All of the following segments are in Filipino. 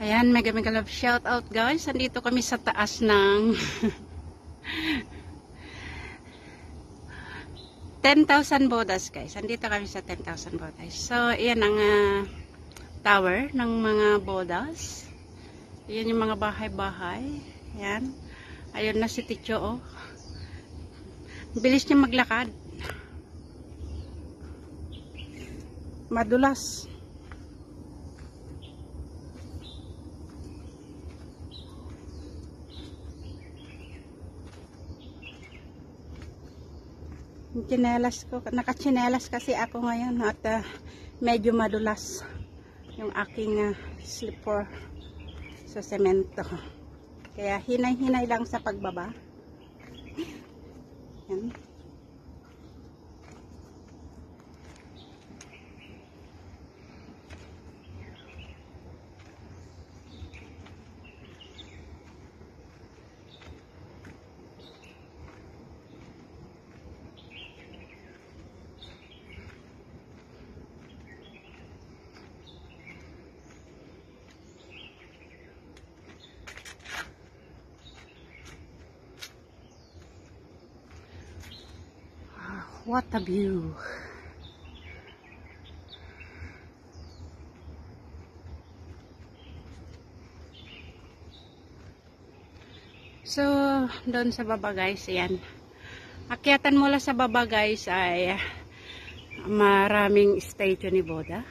Ayan, mega love shout out guys. Andito kami sa taas ng 10,000 bodas guys. Andito kami sa 10,000 bodas. So, ayan ang tower ng mga bodas. Ayan yung mga bahay-bahay. Ayan. Ayun na si Ticho, oh. Bilis niya maglakad. Madulas. Chinelas ko, nakachinelas kasi ako ngayon at medyo madulas yung aking slipper sa semento. Kaya hinay-hinay lang sa pagbaba. Yan. What a view! So, doon sa baba guys, ayan. Akyatan mula sa baba guys ay maraming statue ni Buddha.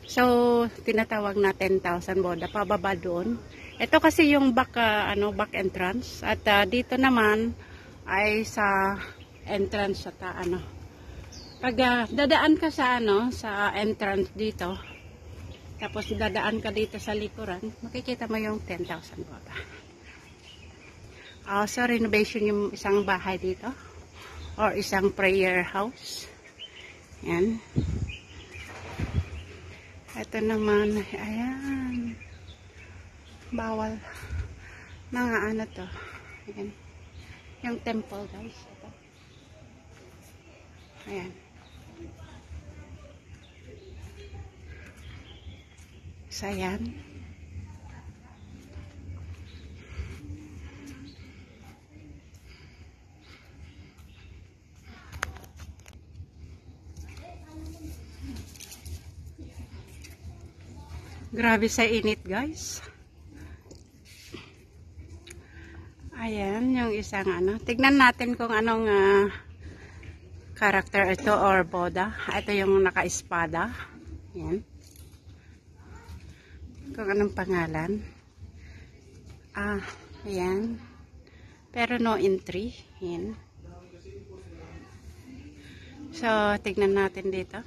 So, tinatawag na 10,000 Buddha. Pababa doon. Ito kasi yung back entrance. At dito naman ay sa entrance sa pag dadaan ka sa sa entrance dito, tapos dadaan ka dito sa likuran, makikita mo yung 10,000 Buddha. So renovation yung isang bahay dito or isang prayer house. Yan. Ito naman, ayan, bawal mga to. Ayan. Yung temple guys. Ito. Ayan. So, ayan. Grabe sa init guys. Ayan, yung isang Tignan natin kung anong character ito or Buddha. Ito yung naka-espada. Ayan. Kung anong pangalan. Ayan. Pero no entry. Ayan. So, tignan natin dito.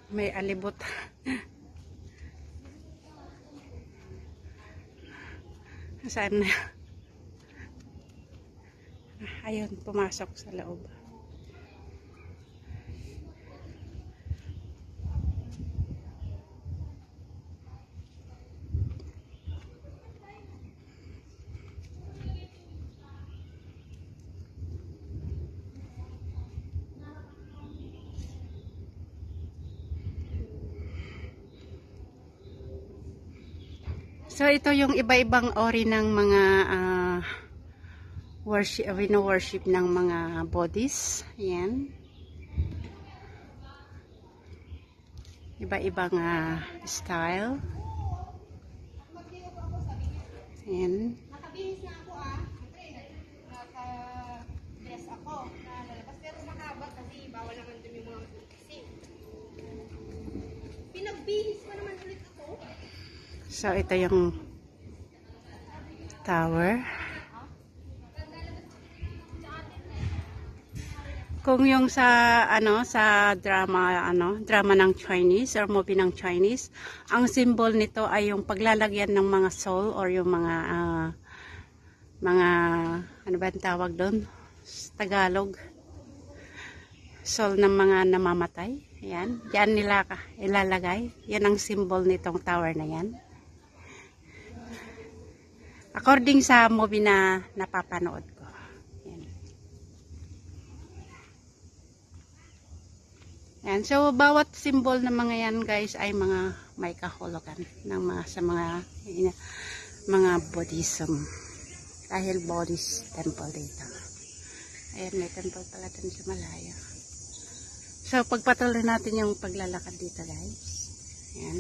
May alibot. Saan na? Ayun, pumasok sa loob. So, ito yung iba-ibang ori ng mga worship ng mga bodies. Ayan. Iba-ibang style. Ayan. Nakabihis na ako naka-dress ako. Nalalabas pero mahaba kasi bawal naman dumi mo ang kasi. Pinagbihis pa naman ulit ako. So, ito yung tower. Kung yung sa sa drama ng Chinese or movie ng Chinese, ang symbol nito ay yung paglalagyan ng mga soul or yung mga ano ba ang tawag doon? Tagalog. Soul ng mga namamatay. Ayan. Diyan nila ilalagay. Yan ang symbol nitong tower na yan. According sa movie na napapanood ko. Yan. Yan. So, bawat symbol ng mga yan guys ay mga may kahulugan ng mga Buddhism. Dahil Buddhist temple dito. Ayan, may temple pala dun sa malayo. So, pagpatuloy natin yung paglalakad dito guys. Ayan.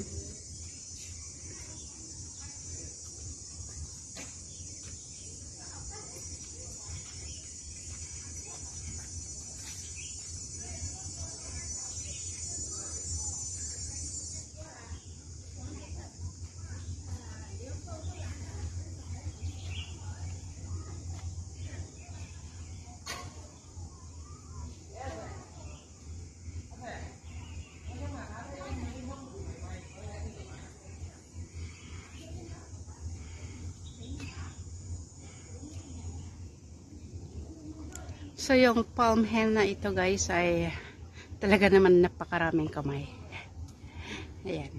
So, yung palm hen na ito guys ay talaga naman napakaraming kamay. Ayan.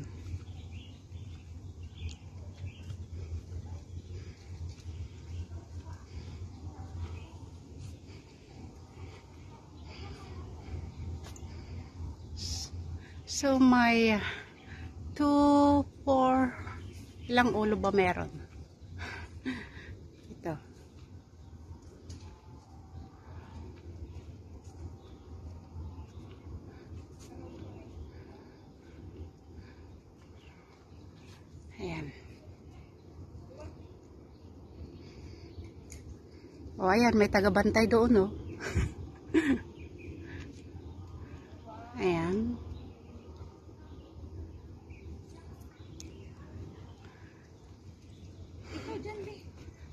So, may 2, 4, ilang ulo ba meron? Ito. Ayan. O, ayan, may tagabantay doon, oh. Ayan.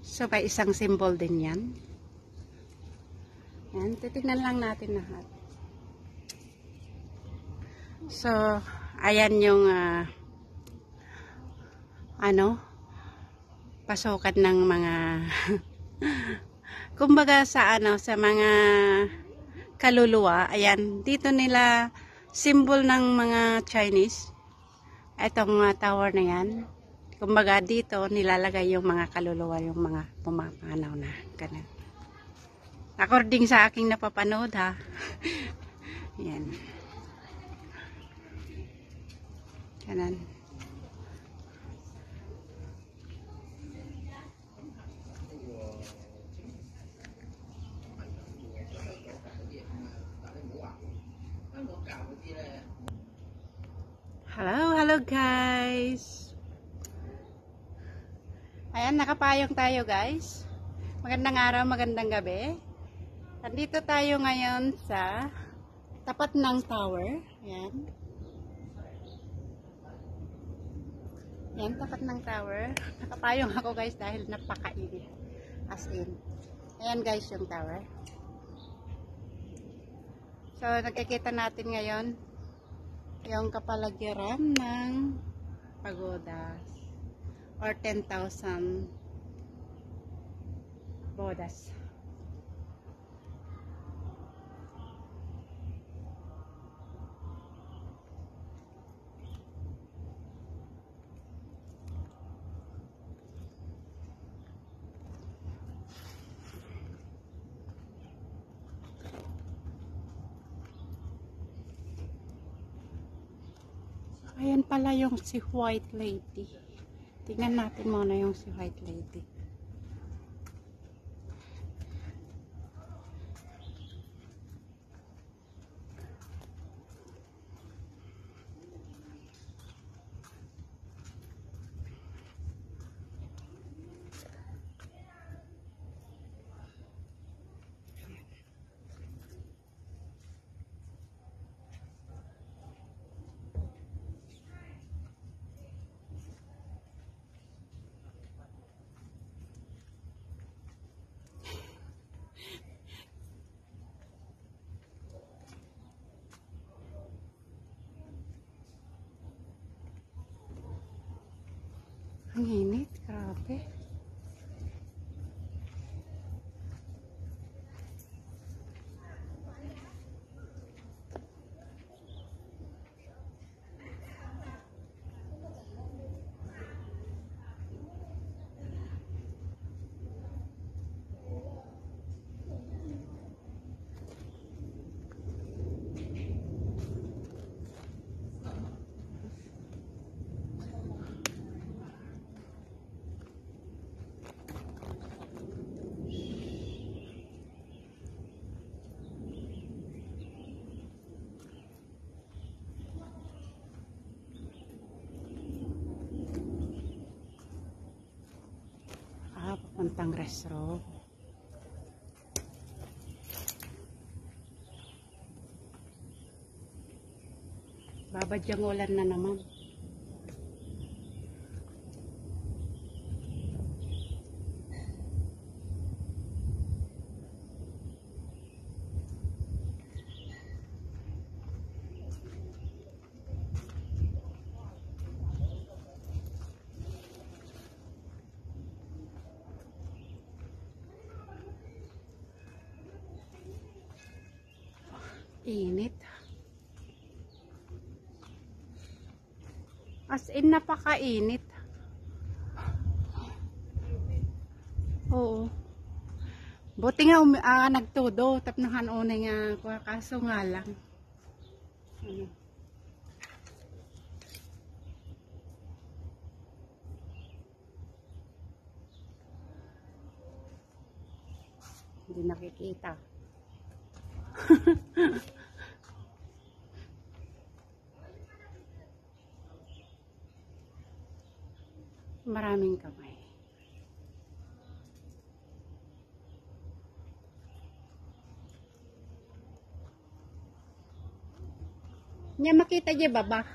So, may isang symbol din yan. Ayan, titignan lang natin lahat. So, ayan yung pasukan ng mga kumbaga sa sa mga kaluluwa. Ayan, dito nila symbol ng mga Chinese. Itong tower na yan. Kumbaga dito nilalagay yung mga kaluluwa, yung mga pumapanaw na ganun. According sa aking napapanood ha. Yan. Ganun. Hello guys. Ayan, nakapayong tayo guys. Magandang araw, magandang gabi. Nandito tayo ngayon sa tapat ng tower. Ayan. Ayan, tapat ng tower. Nakapayong ako guys dahil napakainit. As in. Ayan guys yung tower. So, nakikita natin ngayon yung kapaligiran ng pagoda or 10,000 bodas. Ayan pala yung si White Lady. Tingnan natin muna yung si White Lady. Ang init, grabe. Puntang restaurant. Babadyang ulan na naman. Init. As in, napakainit. Oo. Buti nga nagtudo. Tapnahan unay nga. Kaso nga lang. Ano? Hindi nakikita. Maraming kamay. Nya makita dyan baba.